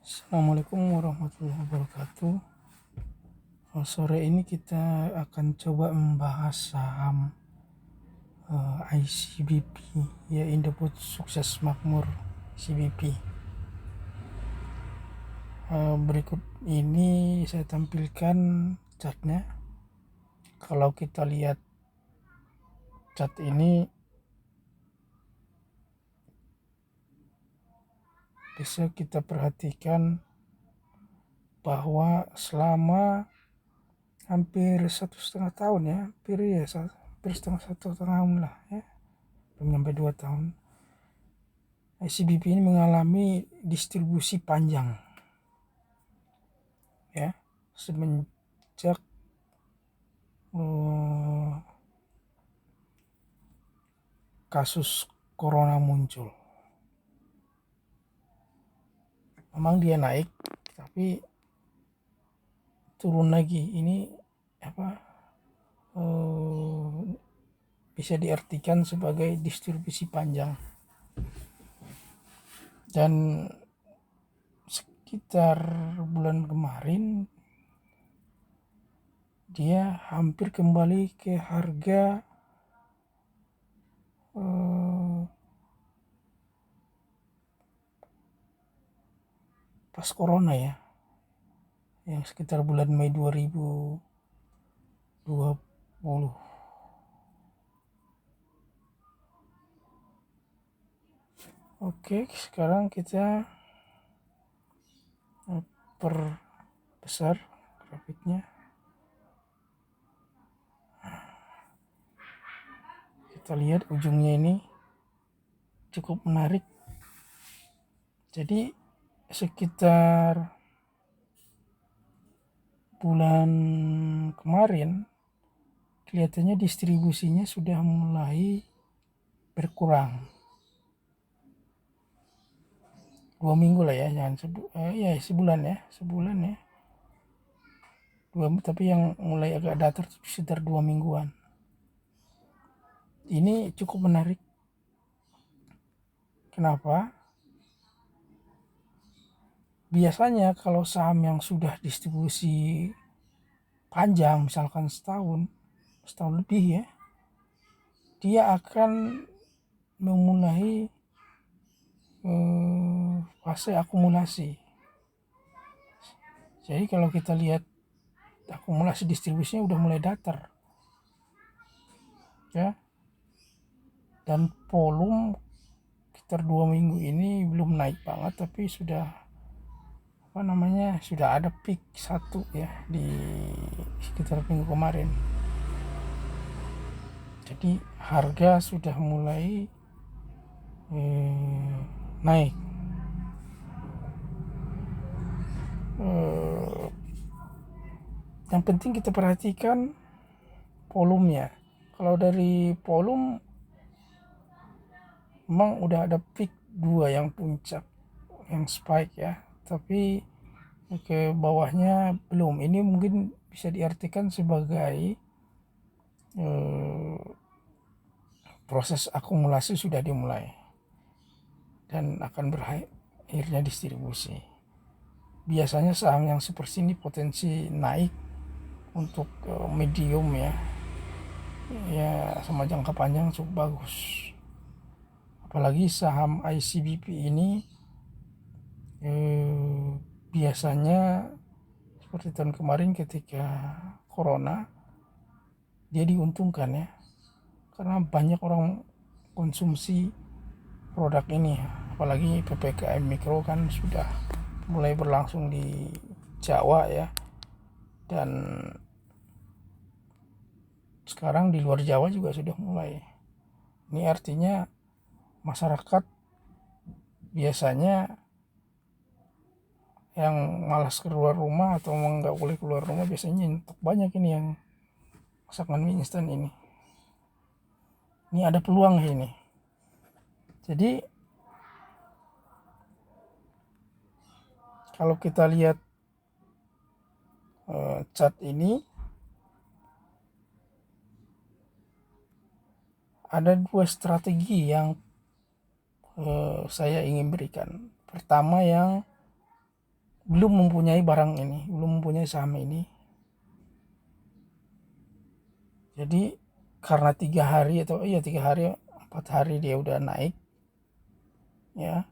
Assalamualaikum warahmatullahi wabarakatuh. Sore ini kita akan coba membahas saham ICBP, ya, Indofood Sukses Makmur CBP. Berikut ini saya tampilkan chartnya. Kalau kita lihat chart ini, bisa kita perhatikan bahwa selama hampir 1,5 tahun, ya, hampir satu tahun lah, ya, belum sampai 2 tahun, ICBP ini mengalami distribusi panjang, ya, semenjak kasus corona muncul. Memang dia naik tapi turun lagi. Ini bisa diartikan sebagai distribusi panjang. Dan sekitar bulan kemarin dia hampir kembali ke harga pas corona, ya, yang sekitar bulan Mei 2020. Oke, sekarang kita perbesar grafiknya. Kita lihat ujungnya ini cukup menarik. Jadi sekitar bulan kemarin kelihatannya distribusinya sudah mulai berkurang. 2 minggu lah, ya, jangan sebulan ya. Tapi yang mulai agak datar sekitar 2 mingguan. Ini cukup menarik. Kenapa? Biasanya kalau saham yang sudah distribusi panjang, misalkan setahun lebih, ya, dia akan memulai fase akumulasi. Jadi kalau kita lihat akumulasi distribusinya udah mulai datar, ya, dan volume sekitar 2 minggu ini belum naik banget, tapi sudah ada peak 1, ya, di sekitar minggu kemarin. Jadi harga sudah mulai naik. Yang penting kita perhatikan volumenya. Kalau dari volume memang udah ada peak 2 yang puncak, yang spike, ya, tapi ke bawahnya belum. Ini mungkin bisa diartikan sebagai proses akumulasi sudah dimulai dan akan berakhirnya distribusi. Biasanya saham yang seperti ini potensi naik untuk medium, ya, sama jangka panjang cukup bagus. Apalagi saham ICBP ini biasanya seperti tahun kemarin ketika corona dia diuntungkan, ya, karena banyak orang konsumsi produk ini. Apalagi PPKM Mikro kan sudah mulai berlangsung di Jawa, ya, dan sekarang di luar Jawa juga sudah mulai. Ini artinya masyarakat biasanya yang malas keluar rumah atau nggak boleh keluar rumah biasanya nyetok banyak ini yang masakan mie instan ini. Ini ada peluang ini. Jadi kalau kita lihat chart ini, ada 2 strategi yang saya ingin berikan. Pertama, yang belum mempunyai barang ini, belum mempunyai saham ini. Jadi karena 3 hari 4 hari dia udah naik, ya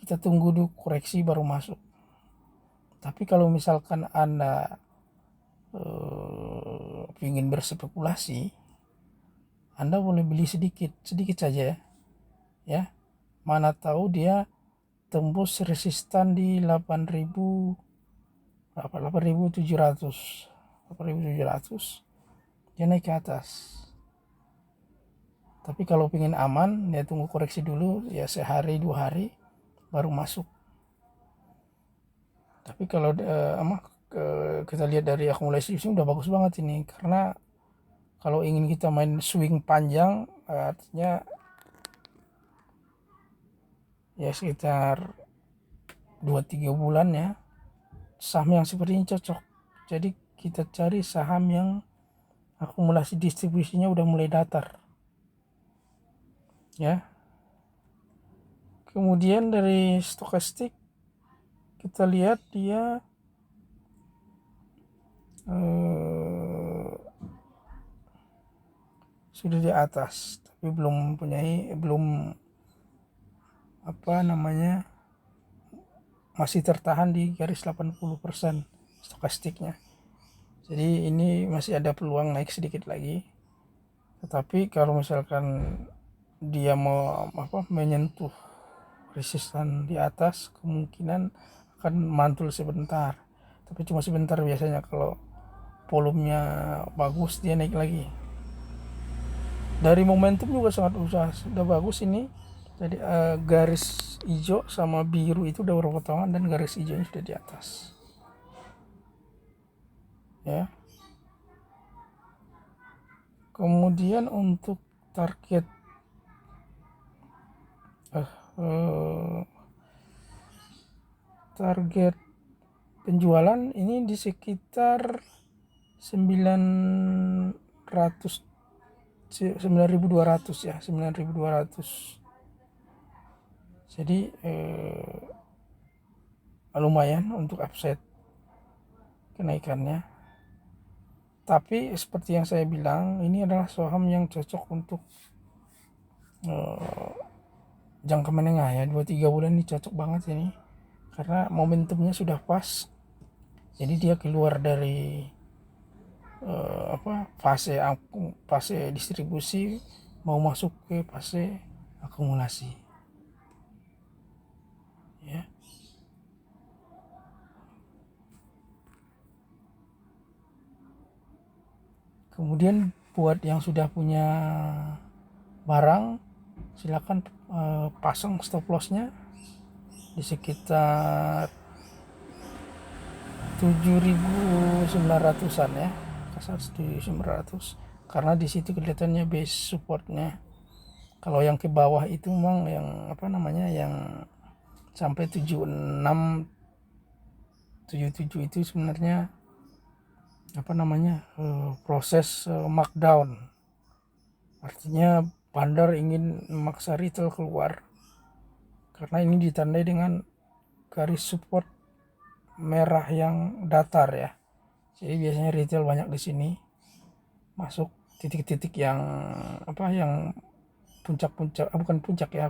kita tunggu dulu koreksi baru masuk. Tapi kalau misalkan Anda ingin berspekulasi, Anda boleh beli sedikit saja ya. Mana tahu dia tembus resistan di 8.700 dia naik ke atas. Tapi kalau pengen aman, ya tunggu koreksi dulu ya, sehari 2 hari baru masuk. Tapi kalau kita lihat dari akumulasi ini udah bagus banget ini, karena kalau ingin kita main swing panjang, artinya ya sekitar 2-3 bulan ya, saham yang seperti ini cocok. Jadi kita cari saham yang akumulasi distribusinya udah mulai datar ya. Kemudian dari stokastik kita lihat dia sudah di atas, tapi masih tertahan di garis 80% stokastiknya. Jadi ini masih ada peluang naik sedikit lagi. Tetapi kalau misalkan dia mau menyentuh resistan di atas, kemungkinan akan mantul sebentar. Tapi cuma sebentar biasanya, kalau volumenya bagus dia naik lagi. Dari momentum juga sudah bagus ini. Jadi garis hijau sama biru itu udah berpotongan dan garis hijaunya sudah di atas. Ya. Kemudian untuk target penjualan ini di sekitar 9.200 ya, 9.200. Jadi lumayan untuk upside kenaikannya. Tapi seperti yang saya bilang, ini adalah saham yang cocok untuk jangka menengah ya, 2-3 bulan ini cocok banget ini, karena momentumnya sudah pas. Jadi dia keluar dari fase distribusi, mau masuk ke fase akumulasi ya. Kemudian buat yang sudah punya barang, silakan pasang stop lossnya di sekitar 7.900an ya, kasar 7.900, karena di situ kelihatannya base supportnya. Kalau yang ke bawah itu memang yang yang sampai 76 77 itu sebenarnya proses markdown. Artinya bandar ingin memaksa retail keluar, karena ini ditandai dengan garis support merah yang datar ya. Jadi biasanya retail banyak di sini masuk titik-titik yang yang puncak-puncak, bukan puncak ya,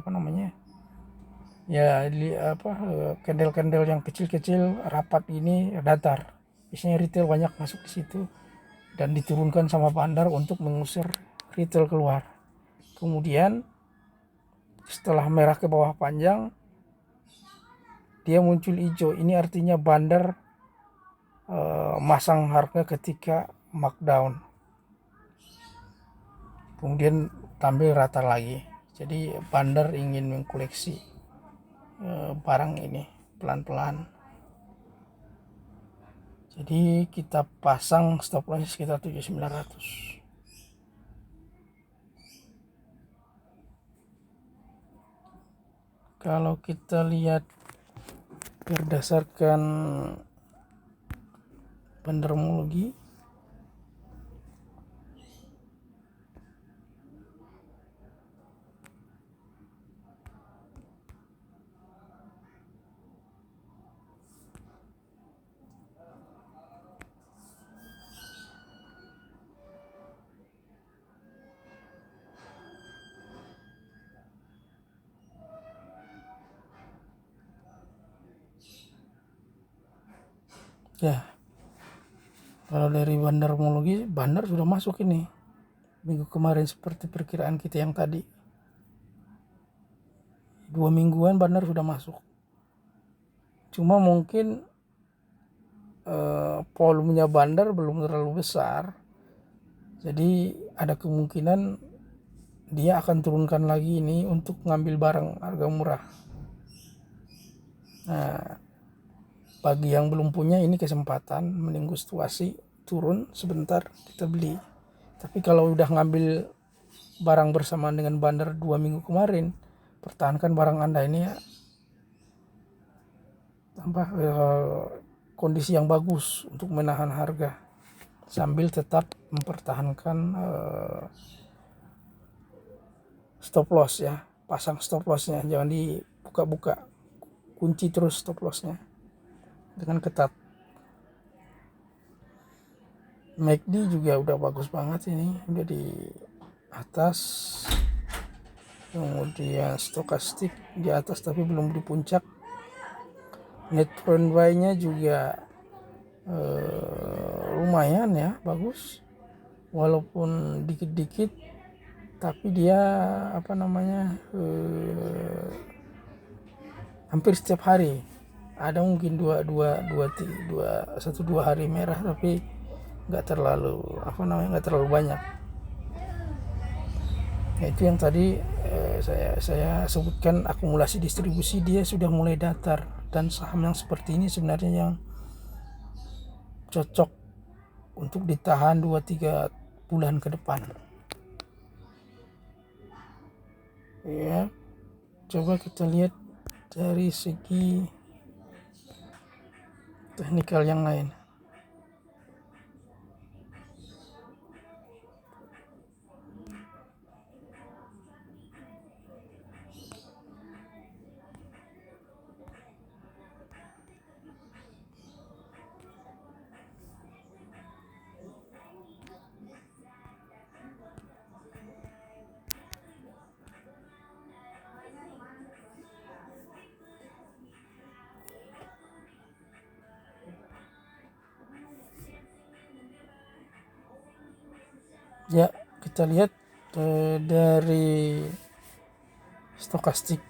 candle-candle yang kecil-kecil rapat ini datar. Biasanya retail banyak masuk di situ dan diturunkan sama bandar untuk mengusir retail keluar. Kemudian setelah merah ke bawah panjang, dia muncul hijau. Ini artinya bandar masang harga ketika markdown, kemudian tampil rata lagi. Jadi bandar ingin mengkoleksi barang ini pelan-pelan. Jadi kita pasang stop loss sekitar 7.900. Kalau kita lihat berdasarkan bandarmologi, Ya, kalau dari bandarmologi, bandar sudah masuk ini minggu kemarin seperti perkiraan kita yang tadi. 2 mingguan bandar sudah masuk. Cuma mungkin volumenya bandar belum terlalu besar. Jadi ada kemungkinan dia akan turunkan lagi ini untuk ngambil barang harga murah. Nah, bagi yang belum punya ini kesempatan menunggu situasi turun sebentar kita beli. Tapi kalau udah ngambil barang bersamaan dengan bandar 2 minggu kemarin, pertahankan barang Anda ini ya, kondisi yang bagus untuk menahan harga sambil tetap mempertahankan stop loss ya, pasang stop lossnya, jangan dibuka-buka, kunci terus stop lossnya dengan ketat. MACD juga udah bagus banget ini, udah di atas, kemudian stokastik di atas tapi belum di puncak. Net front buy nya juga lumayan ya, bagus walaupun dikit-dikit, tapi dia hampir setiap hari ada mungkin dua hari merah, tapi nggak terlalu banyak. Nah, itu yang tadi saya sebutkan, akumulasi distribusi dia sudah mulai datar, dan saham yang seperti ini sebenarnya yang cocok untuk ditahan 2-3 bulan ke depan ya. Coba kita lihat dari segi teknikal yang lain. Ya, kita lihat dari stokastik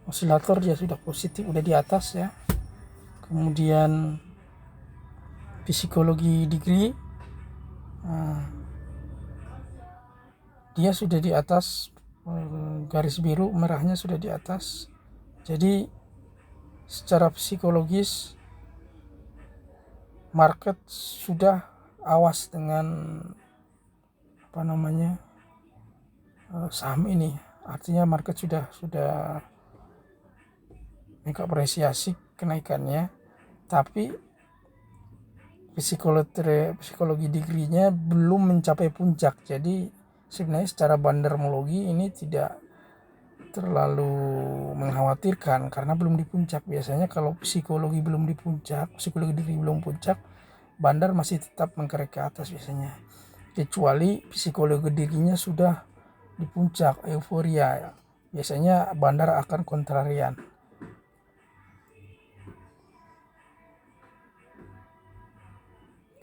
osilator dia sudah positif, udah di atas ya. Kemudian psikologi degree, dia sudah di atas, garis biru merahnya sudah di atas. Jadi secara psikologis market sudah awas dengan saham ini. Artinya market sudah mengapresiasi kenaikannya, tapi psikologi degree-nya belum mencapai puncak. Jadi sebenarnya secara bandarmologi ini tidak terlalu mengkhawatirkan karena belum di puncak. Biasanya kalau psikologi belum di puncak, psikologi degree belum puncak, bandar masih tetap mengkerek ke atas biasanya. Kecuali psikologi dirinya sudah di puncak euforia, biasanya bandar akan kontrarian.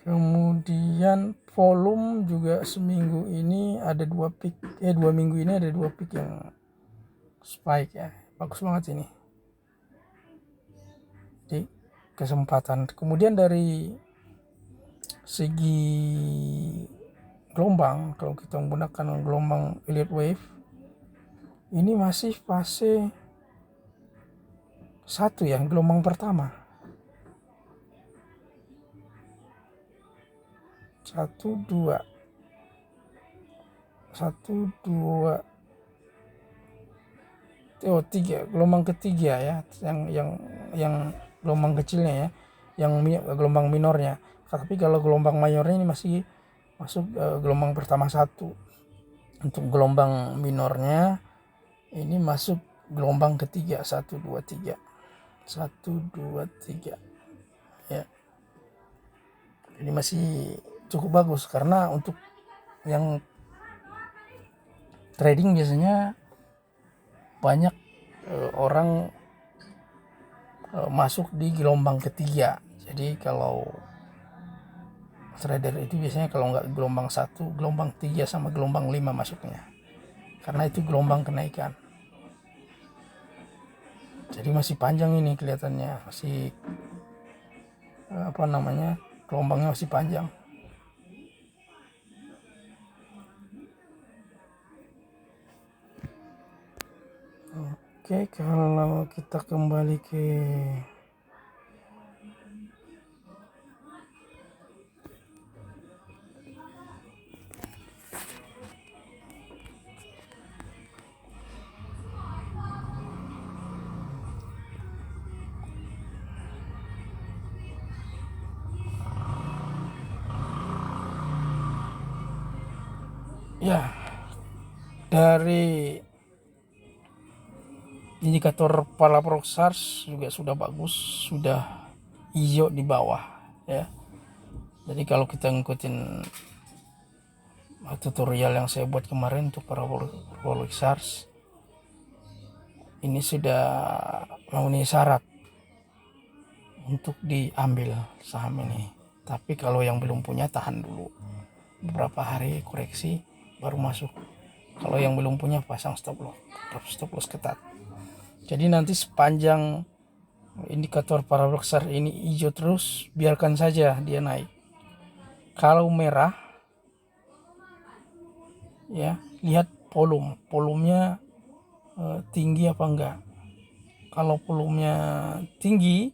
Kemudian volume juga seminggu ini ada 2 peak, 2 minggu ini ada 2 peak yang spike ya, bagus banget ini di kesempatan. Kemudian dari segi gelombang, kalau kita menggunakan gelombang Elliott Wave, ini masih fase 1 ya, gelombang pertama. 1, 2, tiga, gelombang ketiga ya, yang gelombang kecilnya ya, yang gelombang minornya. Tapi kalau gelombang mayornya ini masih masuk gelombang pertama 1. Untuk gelombang minornya ini masuk gelombang ketiga, 1, 2, 3 ya. Ini masih cukup bagus karena untuk yang trading biasanya banyak orang masuk di gelombang ketiga. Jadi kalau trader itu biasanya kalau nggak gelombang 1, gelombang 3 sama gelombang 5 masuknya, karena itu gelombang kenaikan. Jadi masih panjang ini kelihatannya, masih gelombangnya masih panjang. Oke, kalau kita kembali ke ya, dari indikator Palabok SARS juga sudah bagus, sudah hijau di bawah ya. Jadi kalau kita ngikutin tutorial yang saya buat kemarin untuk Palabok SARS, ini sudah memenuhi syarat untuk diambil saham ini. Tapi kalau yang belum punya, tahan dulu beberapa hari, koreksi baru masuk. Kalau yang belum punya, pasang stop loss ketat. Jadi nanti sepanjang indikator Palabok SARS ini hijau terus, biarkan saja dia naik. Kalau merah, ya lihat volumenya tinggi apa enggak. Kalau volumenya tinggi,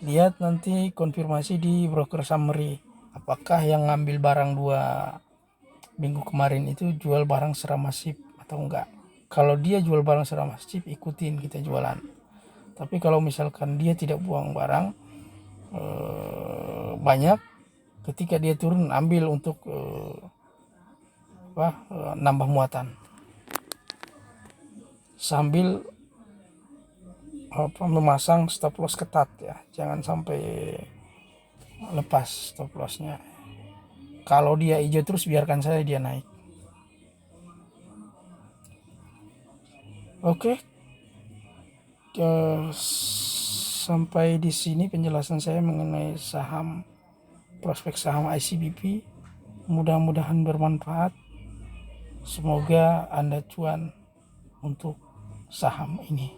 lihat nanti konfirmasi di broker summary, apakah yang ngambil barang 2 minggu kemarin itu jual barang secara masif atau enggak. Kalau dia jual barang secara masif, ikutin kita jualan. Tapi kalau misalkan dia tidak buang barang banyak, ketika dia turun ambil untuk nambah muatan, sambil memasang stop loss ketat ya, jangan sampai lepas stop lossnya. Kalau dia hijau terus, biarkan saja dia naik. Oke, sampai di sini penjelasan saya mengenai prospek saham ICBP. Mudah-mudahan bermanfaat. Semoga Anda cuan untuk saham ini.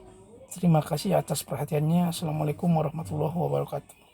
Terima kasih atas perhatiannya. Assalamualaikum warahmatullahi wabarakatuh.